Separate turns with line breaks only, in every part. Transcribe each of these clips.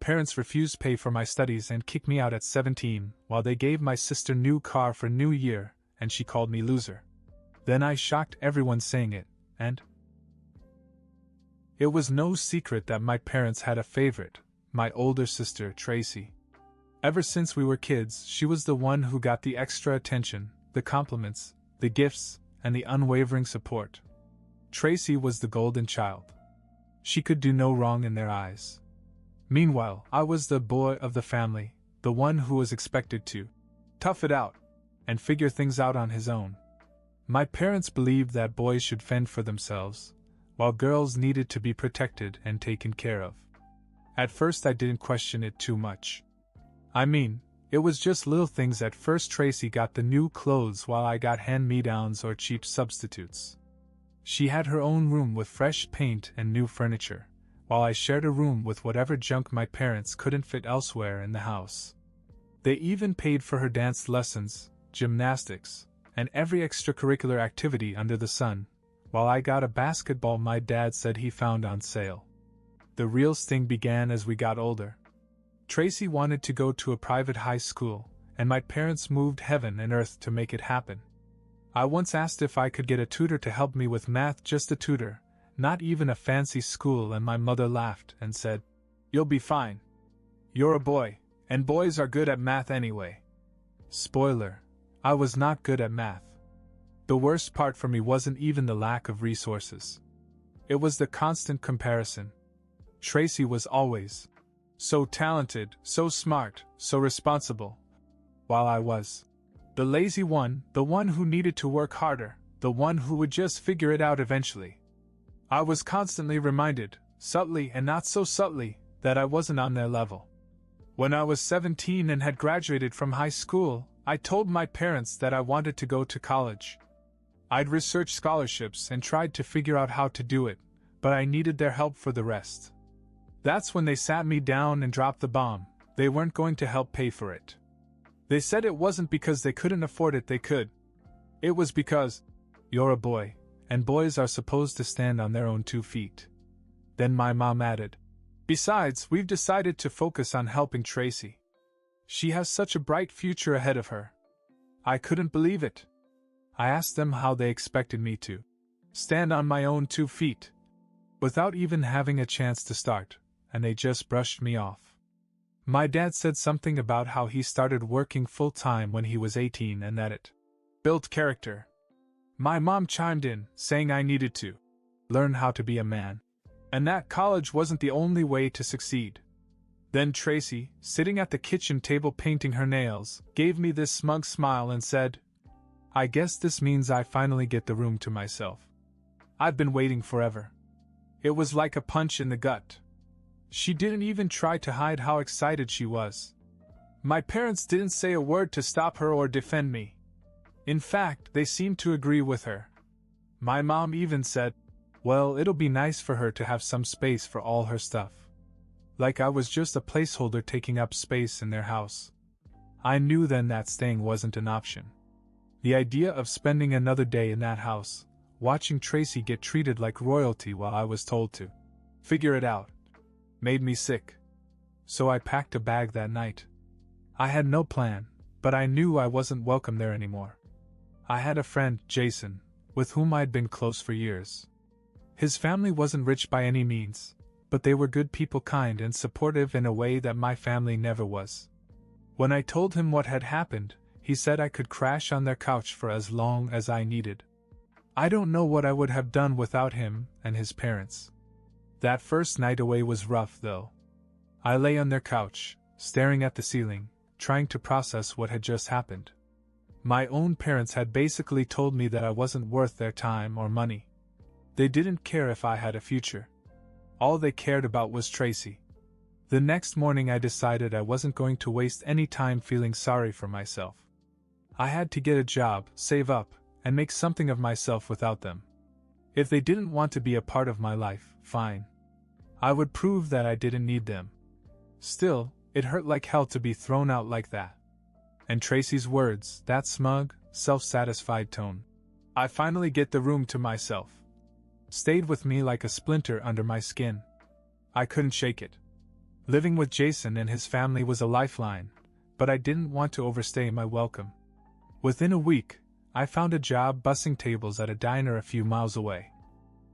parents refused to pay for my studies and kicked me out at 17, while they gave my sister new car for New Year, and she called me loser. Then I shocked everyone saying it, and it was no secret that my parents had a favorite, my older sister, Tracy. Ever since we were kids, she was the one who got the extra attention, the compliments, the gifts, and the unwavering support. Tracy was the golden child. She could do no wrong in their eyes. Meanwhile, I was the boy of the family, the one who was expected to tough it out and figure things out on his own. My parents believed that boys should fend for themselves, while girls needed to be protected and taken care of. At first I didn't question it too much. I mean, it was just little things. At first Tracy got the new clothes while I got hand-me-downs or cheap substitutes. She had her own room with fresh paint and new furniture, while I shared a room with whatever junk my parents couldn't fit elsewhere in the house. They even paid for her dance lessons, gymnastics, and every extracurricular activity under the sun, while I got a basketball my dad said he found on sale. The real sting began as we got older. Tracy wanted to go to a private high school, and my parents moved heaven and earth to make it happen. I once asked if I could get a tutor to help me with math, just a tutor, not even a fancy school, and my mother laughed and said, "You'll be fine. You're a boy, and boys are good at math anyway." Spoiler, I was not good at math. The worst part for me wasn't even the lack of resources. It was the constant comparison. Tracy was always so talented, so smart, so responsible, while I was the lazy one, the one who needed to work harder, the one who would just figure it out eventually. I was constantly reminded, subtly and not so subtly, that I wasn't on their level. When I was 17 and had graduated from high school, I told my parents that I wanted to go to college. I'd researched scholarships and tried to figure out how to do it, but I needed their help for the rest. That's when they sat me down and dropped the bomb. They weren't going to help pay for it. They said it wasn't because they couldn't afford it, they could. It was because you're a boy, and boys are supposed to stand on their own 2 feet. Then my mom added, "Besides, we've decided to focus on helping Tracy. She has such a bright future ahead of her." I couldn't believe it. I asked them how they expected me to stand on my own 2 feet, without even having a chance to start, and they just brushed me off. My dad said something about how he started working full-time when he was 18 and that it built character. My mom chimed in, saying I needed to learn how to be a man, and that college wasn't the only way to succeed. Then Tracy, sitting at the kitchen table painting her nails, gave me this smug smile and said, "I guess this means I finally get the room to myself. I've been waiting forever." It was like a punch in the gut. She didn't even try to hide how excited she was. My parents didn't say a word to stop her or defend me. In fact, they seemed to agree with her. My mom even said, "Well, it'll be nice for her to have some space for all her stuff." Like I was just a placeholder taking up space in their house. I knew then that staying wasn't an option. The idea of spending another day in that house, watching Tracy get treated like royalty while I was told to figure it out, made me sick. So I packed a bag that night. I had no plan, but I knew I wasn't welcome there anymore. I had a friend, Jason, with whom I'd been close for years. His family wasn't rich by any means, but they were good people, kind and supportive in a way that my family never was. When I told him what had happened, he said I could crash on their couch for as long as I needed. I don't know what I would have done without him and his parents. That first night away was rough, though. I lay on their couch, staring at the ceiling, trying to process what had just happened. My own parents had basically told me that I wasn't worth their time or money. They didn't care if I had a future. All they cared about was Tracy. The next morning I decided I wasn't going to waste any time feeling sorry for myself. I had to get a job, save up, and make something of myself without them. If they didn't want to be a part of my life, fine. I would prove that I didn't need them. Still, it hurt like hell to be thrown out like that. And Tracy's words, that smug, self-satisfied tone. I finally get the room to myself. Stayed with me like a splinter under my skin. I couldn't shake it. Living with Jason and his family was a lifeline, but I didn't want to overstay my welcome. Within a week, I found a job bussing tables at a diner a few miles away.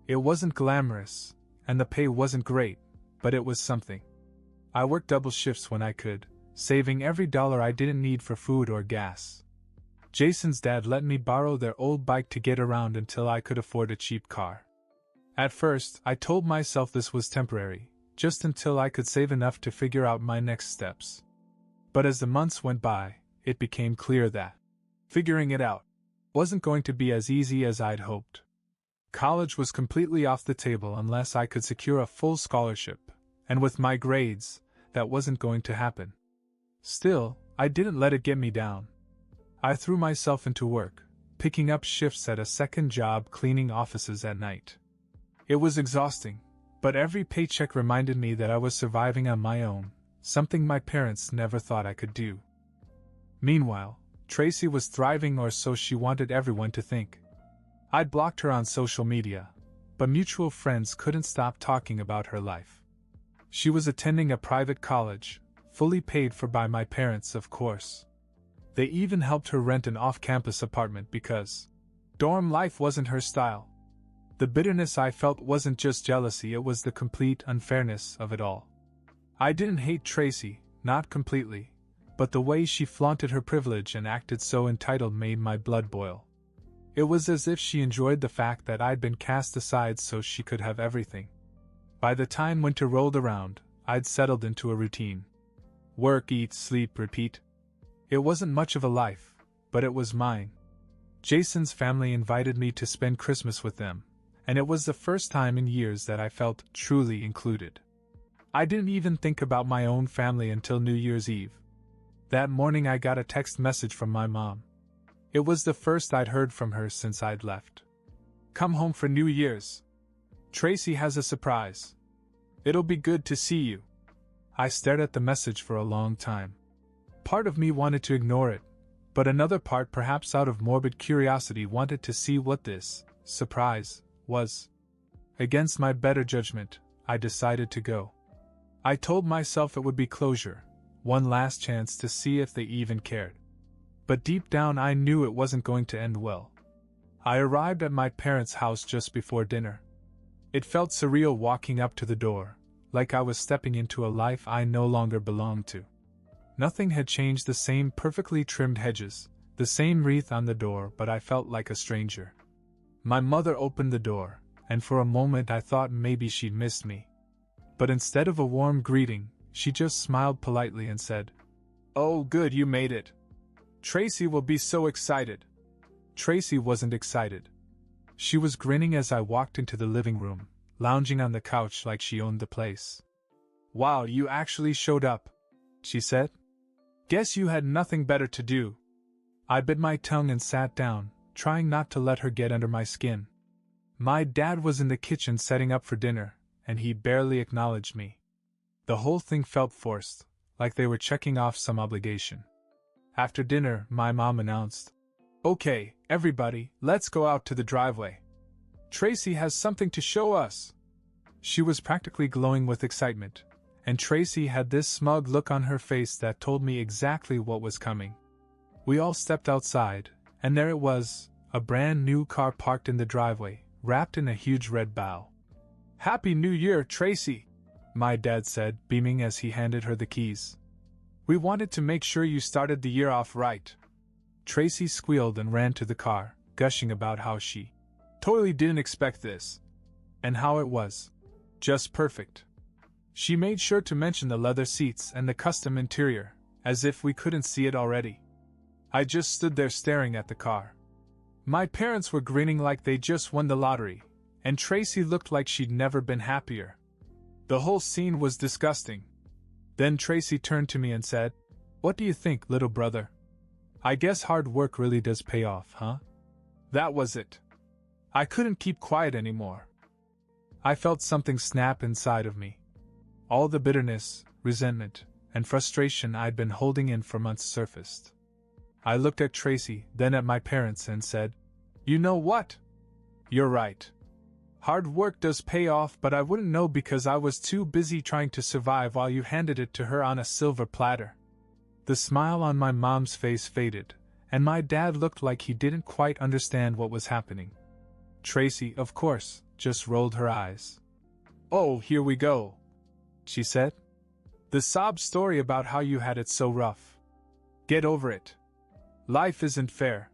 It wasn't glamorous, and the pay wasn't great, but it was something. I worked double shifts when I could, saving every dollar I didn't need for food or gas. Jason's dad let me borrow their old bike to get around until I could afford a cheap car. At first, I told myself this was temporary, just until I could save enough to figure out my next steps. But as the months went by, it became clear that figuring it out wasn't going to be as easy as I'd hoped. College was completely off the table unless I could secure a full scholarship, and with my grades, that wasn't going to happen. Still, I didn't let it get me down. I threw myself into work, picking up shifts at a second job cleaning offices at night. It was exhausting, but every paycheck reminded me that I was surviving on my own, something my parents never thought I could do. Meanwhile, Tracy was thriving, or so she wanted everyone to think. I'd blocked her on social media, but mutual friends couldn't stop talking about her life. She was attending a private college, fully paid for by my parents, of course. They even helped her rent an off-campus apartment because dorm life wasn't her style. The bitterness I felt wasn't just jealousy, it was the complete unfairness of it all. I didn't hate Tracy, not completely, but the way she flaunted her privilege and acted so entitled made my blood boil. It was as if she enjoyed the fact that I'd been cast aside so she could have everything. By the time winter rolled around, I'd settled into a routine. Work, eat, sleep, repeat. It wasn't much of a life, but it was mine. Jason's family invited me to spend Christmas with them, and it was the first time in years that I felt truly included. I didn't even think about my own family until New Year's Eve. That morning I got a text message from my mom. It was the first I'd heard from her since I'd left. "Come home for New Year's. Tracy has a surprise. It'll be good to see you." I stared at the message for a long time. Part of me wanted to ignore it, but another part, perhaps out of morbid curiosity, wanted to see what this surprise was. Against my better judgment, I decided to go. I told myself it would be closure, one last chance to see if they even cared. But deep down I knew it wasn't going to end well. I arrived at my parents' house just before dinner. It felt surreal walking up to the door, like I was stepping into a life I no longer belonged to. Nothing had changed, the same perfectly trimmed hedges, the same wreath on the door, but I felt like a stranger. My mother opened the door, and for a moment I thought maybe she'd missed me. But instead of a warm greeting, she just smiled politely and said, "Oh, good, you made it. Tracy will be so excited." Tracy wasn't excited. She was grinning as I walked into the living room, lounging on the couch like she owned the place. "Wow, you actually showed up," she said. "Guess you had nothing better to do." I bit my tongue and sat down, trying not to let her get under my skin. My dad was in the kitchen setting up for dinner, and he barely acknowledged me. The whole thing felt forced, like they were checking off some obligation. After dinner, my mom announced, "Okay, everybody, let's go out to the driveway. Tracy has something to show us." She was practically glowing with excitement, and Tracy had this smug look on her face that told me exactly what was coming. We all stepped outside, and there it was, a brand new car parked in the driveway, wrapped in a huge red bow. "Happy New Year, Tracy," my dad said, beaming as he handed her the keys. "We wanted to make sure you started the year off right." Tracy squealed and ran to the car, gushing about how she totally didn't expect this, and how it was just perfect. She made sure to mention the leather seats and the custom interior, as if we couldn't see it already. I just stood there staring at the car. My parents were grinning like they just won the lottery, and Tracy looked like she'd never been happier. The whole scene was disgusting. Then Tracy turned to me and said, "What do you think, little brother? I guess hard work really does pay off, huh?" That was it. I couldn't keep quiet anymore. I felt something snap inside of me. All the bitterness, resentment, and frustration I'd been holding in for months surfaced. I looked at Tracy, then at my parents, and said, "You know what? You're right. Hard work does pay off, but I wouldn't know because I was too busy trying to survive while you handed it to her on a silver platter. The smile on my mom's face faded, and my dad looked like he didn't quite understand what was happening. Tracy, of course, just rolled her eyes. "Oh, here we go," she said. "The sob story about how you had it so rough. Get over it. Life isn't fair."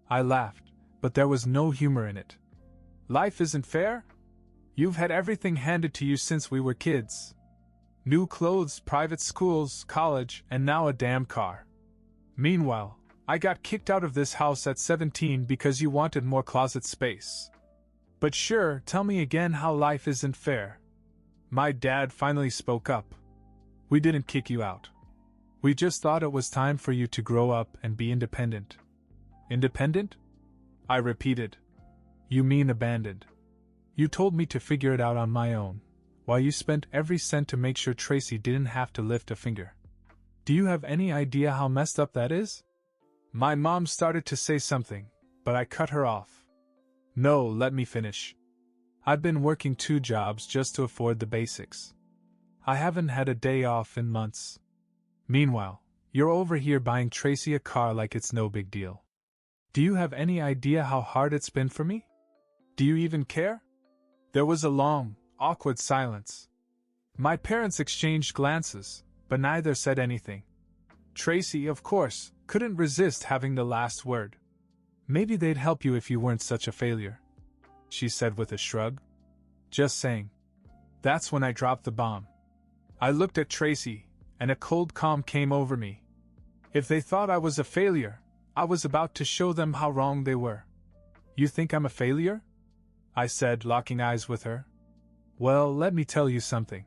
I laughed, but there was no humor in it. "Life isn't fair? You've had everything handed to you since we were kids. New clothes, private schools, college, and now a damn car. Meanwhile, I got kicked out of this house at 17 because you wanted more closet space. But sure, tell me again how life isn't fair." My dad finally spoke up. "We didn't kick you out. We just thought it was time for you to grow up and be independent." "Independent?" I repeated. "You mean abandoned. You told me to figure it out on my own, while you spent every cent to make sure Tracy didn't have to lift a finger. Do you have any idea how messed up that is?" My mom started to say something, but I cut her off. "No, let me finish. I've been working 2 jobs just to afford the basics. I haven't had a day off in months. Meanwhile, you're over here buying Tracy a car like it's no big deal. Do you have any idea how hard it's been for me? Do you even care?" There was a long, awkward silence. My parents exchanged glances, but neither said anything. Tracy, of course, couldn't resist having the last word. "Maybe they'd help you if you weren't such a failure," she said with a shrug. "Just saying." That's when I dropped the bomb. I looked at Tracy, and a cold calm came over me. If they thought I was a failure, I was about to show them how wrong they were. "You think I'm a failure?" I said, locking eyes with her. "Well, let me tell you something."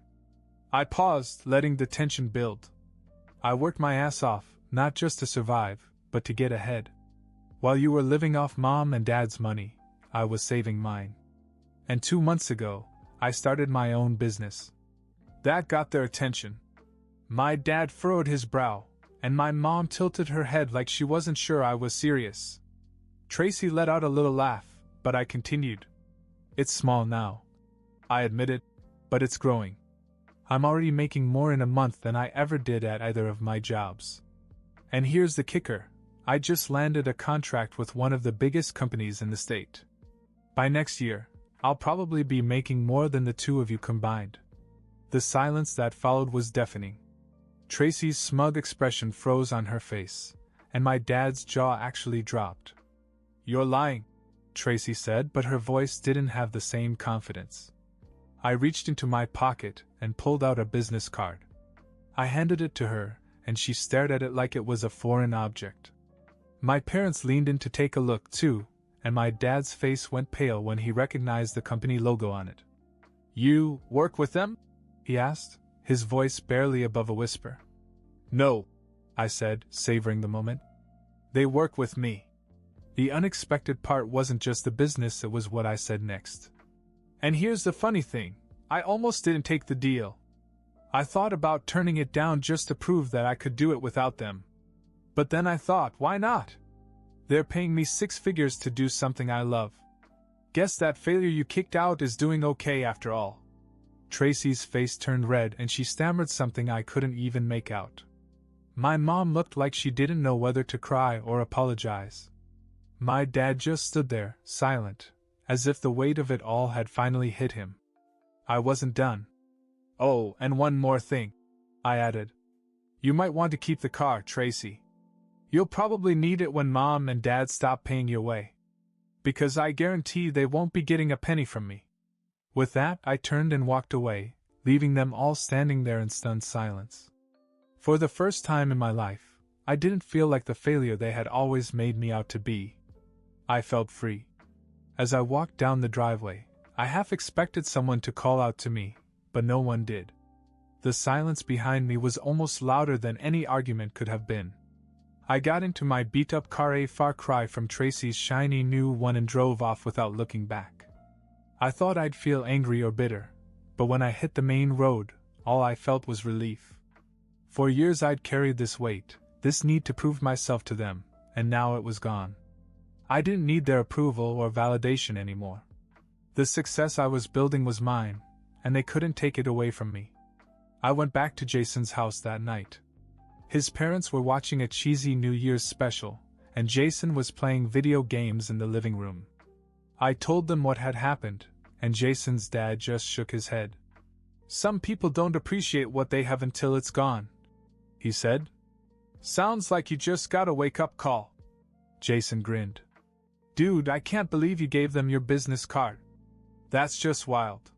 I paused, letting the tension build. "I worked my ass off, not just to survive, but to get ahead. While you were living off Mom and Dad's money, I was saving mine. And 2 months ago, I started my own business." That got their attention. My dad furrowed his brow, and my mom tilted her head like she wasn't sure I was serious. Tracy let out a little laugh, but I continued. "It's small now, I admitted, but it's growing. I'm already making more in a month than I ever did at either of my jobs. And here's the kicker, I just landed a contract with one of the biggest companies in the state. By next year, I'll probably be making more than the 2 of you combined." The silence that followed was deafening. Tracy's smug expression froze on her face, and my dad's jaw actually dropped. "You're lying," Tracy said, but her voice didn't have the same confidence. I reached into my pocket and pulled out a business card. I handed it to her, and she stared at it like it was a foreign object. My parents leaned in to take a look too, and my dad's face went pale when he recognized the company logo on it. "You work with them?" he asked, his voice barely above a whisper. "No," I said, savoring the moment. "They work with me." The unexpected part wasn't just the business, it was what I said next. And here's the funny thing, I almost didn't take the deal. I thought about turning it down just to prove that I could do it without them. But then I thought, why not? They're paying me 6 figures to do something I love. Guess that failure you kicked out is doing okay after all. Tracy's face turned red and she stammered something I couldn't even make out. My mom looked like she didn't know whether to cry or apologize. My dad just stood there, silent, as if the weight of it all had finally hit him. I wasn't done. "Oh, and one more thing," I added. "You might want to keep the car, Tracy. You'll probably need it when Mom and Dad stop paying your way. Because I guarantee they won't be getting a penny from me." With that, I turned and walked away, leaving them all standing there in stunned silence. For the first time in my life, I didn't feel like the failure they had always made me out to be. I felt free. As I walked down the driveway, I half expected someone to call out to me, but no one did. The silence behind me was almost louder than any argument could have been. I got into my beat-up car, a far cry from Tracy's shiny new one, and drove off without looking back. I thought I'd feel angry or bitter, but when I hit the main road, all I felt was relief. For years I'd carried this weight, this need to prove myself to them, and now it was gone. I didn't need their approval or validation anymore. The success I was building was mine, and they couldn't take it away from me. I went back to Jason's house that night. His parents were watching a cheesy New Year's special, and Jason was playing video games in the living room. I told them what had happened, and Jason's dad just shook his head. "Some people don't appreciate what they have until it's gone," he said. "Sounds like you just got a wake-up call." Jason grinned. "Dude, I can't believe you gave them your business card. That's just wild."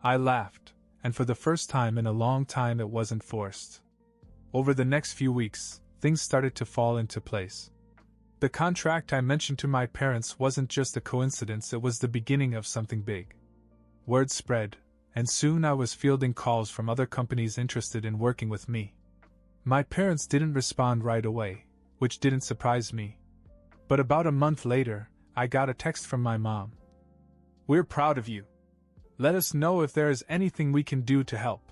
I laughed, and for the first time in a long time it wasn't forced. Over the next few weeks, things started to fall into place. The contract I mentioned to my parents wasn't just a coincidence, it was the beginning of something big. Word spread, and soon I was fielding calls from other companies interested in working with me. My parents didn't respond right away, which didn't surprise me. But about a month later, I got a text from my mom. "We're proud of you. Let us know if there is anything we can do to help."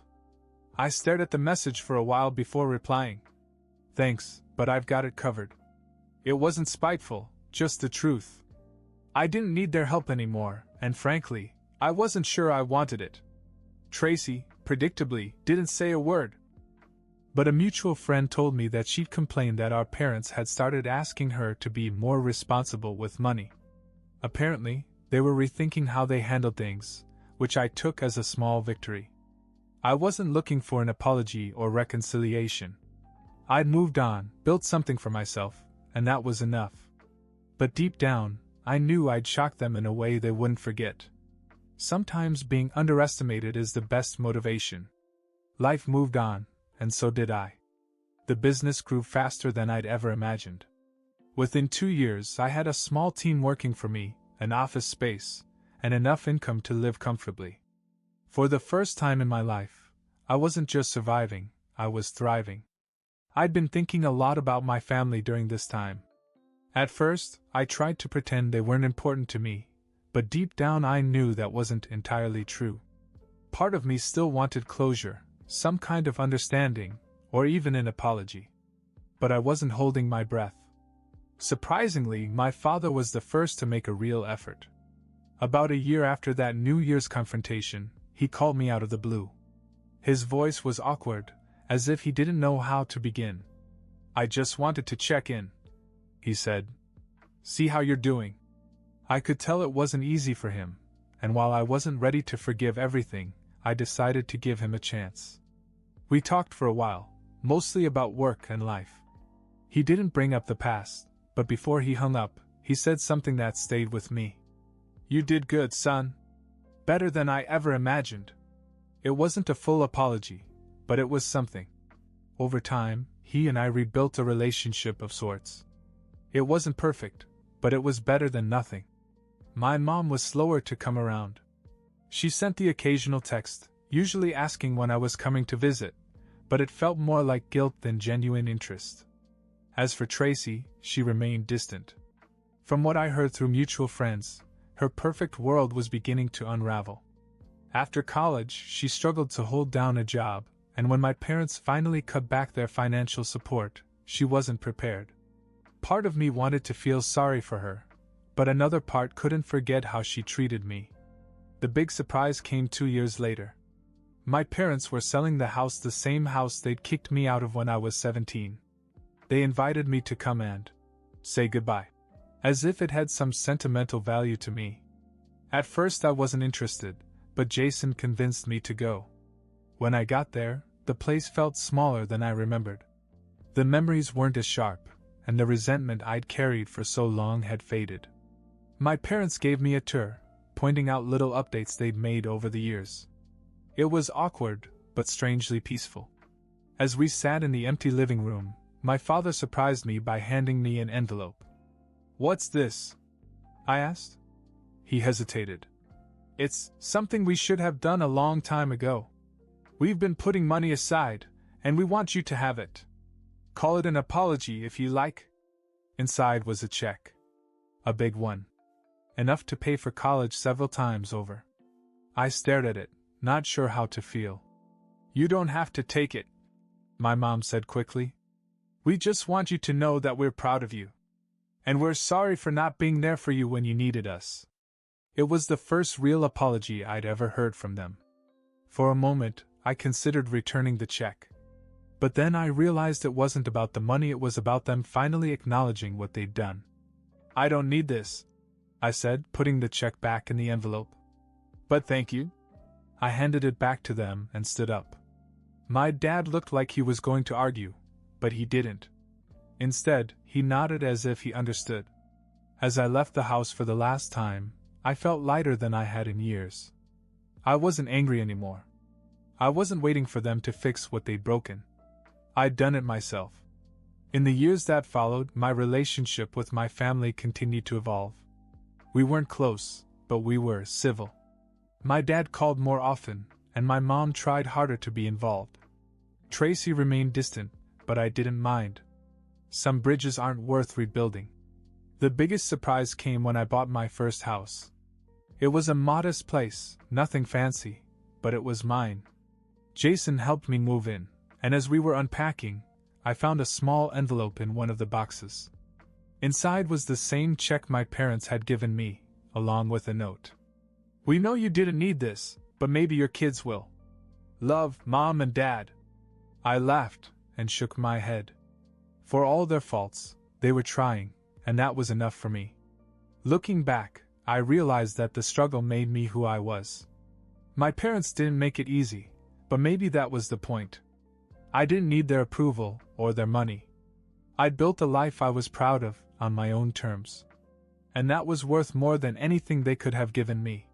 I stared at the message for a while before replying. "Thanks, but I've got it covered." It wasn't spiteful, just the truth. I didn't need their help anymore, and frankly, I wasn't sure I wanted it. Tracy, predictably, didn't say a word. But a mutual friend told me that she'd complained that our parents had started asking her to be more responsible with money. Apparently, they were rethinking how they handled things, which I took as a small victory. I wasn't looking for an apology or reconciliation. I'd moved on, built something for myself, and that was enough. But deep down, I knew I'd shocked them in a way they wouldn't forget. Sometimes being underestimated is the best motivation. Life moved on, and so did I. The business grew faster than I'd ever imagined. Within 2 years, I had a small team working for me, an office space, and enough income to live comfortably. For the first time in my life, I wasn't just surviving, I was thriving. I'd been thinking a lot about my family during this time. At first, I tried to pretend they weren't important to me, but deep down I knew that wasn't entirely true. Part of me still wanted closure, some kind of understanding, or even an apology. But I wasn't holding my breath. Surprisingly, my father was the first to make a real effort. About a year after that New Year's confrontation, he called me out of the blue. His voice was awkward, as if he didn't know how to begin. "I just wanted to check in," he said. "See how you're doing." I could tell it wasn't easy for him, and while I wasn't ready to forgive everything, I decided to give him a chance. We talked for a while, mostly about work and life. He didn't bring up the past, but before he hung up, he said something that stayed with me. "You did good, son. Better than I ever imagined." It wasn't a full apology, but it was something. Over time, he and I rebuilt a relationship of sorts. It wasn't perfect, but it was better than nothing. My mom was slower to come around. She sent the occasional text, usually asking when I was coming to visit, but it felt more like guilt than genuine interest. As for Tracy, she remained distant. From what I heard through mutual friends, her perfect world was beginning to unravel. After college, she struggled to hold down a job, and when my parents finally cut back their financial support, she wasn't prepared. Part of me wanted to feel sorry for her, but another part couldn't forget how she treated me. The big surprise came 2 years later. My parents were selling the house, the same house they'd kicked me out of when I was 17. They invited me to come and say goodbye, as if it had some sentimental value to me. At first I wasn't interested, but Jason convinced me to go. When I got there, the place felt smaller than I remembered. The memories weren't as sharp, and the resentment I'd carried for so long had faded. My parents gave me a tour, pointing out little updates they'd made over the years. It was awkward, but strangely peaceful. As we sat in the empty living room, my father surprised me by handing me an envelope. "What's this?" I asked. He hesitated. "It's something we should have done a long time ago. We've been putting money aside, and we want you to have it. Call it an apology if you like." Inside was a check. A big one. Enough to pay for college several times over. I stared at it, not sure how to feel. "You don't have to take it," my mom said quickly. "We just want you to know that we're proud of you. And we're sorry for not being there for you when you needed us." It was the first real apology I'd ever heard from them. For a moment, I considered returning the check. But then I realized it wasn't about the money, it was about them finally acknowledging what they'd done. "I don't need this," I said, putting the check back in the envelope. "But thank you." I handed it back to them and stood up. My dad looked like he was going to argue, but he didn't. Instead, he nodded as if he understood. As I left the house for the last time, I felt lighter than I had in years. I wasn't angry anymore. I wasn't waiting for them to fix what they'd broken. I'd done it myself. In the years that followed, my relationship with my family continued to evolve. We weren't close, but we were civil. My dad called more often, and my mom tried harder to be involved. Tracy remained distant, but I didn't mind. Some bridges aren't worth rebuilding. The biggest surprise came when I bought my first house. It was a modest place, nothing fancy, but it was mine. Jason helped me move in, and as we were unpacking, I found a small envelope in one of the boxes. Inside was the same check my parents had given me, along with a note. "We know you didn't need this, but maybe your kids will. Love, Mom and Dad." I laughed and shook my head. For all their faults, they were trying, and that was enough for me. Looking back, I realized that the struggle made me who I was. My parents didn't make it easy, but maybe that was the point. I didn't need their approval or their money. I'd built a life I was proud of on my own terms. And that was worth more than anything they could have given me.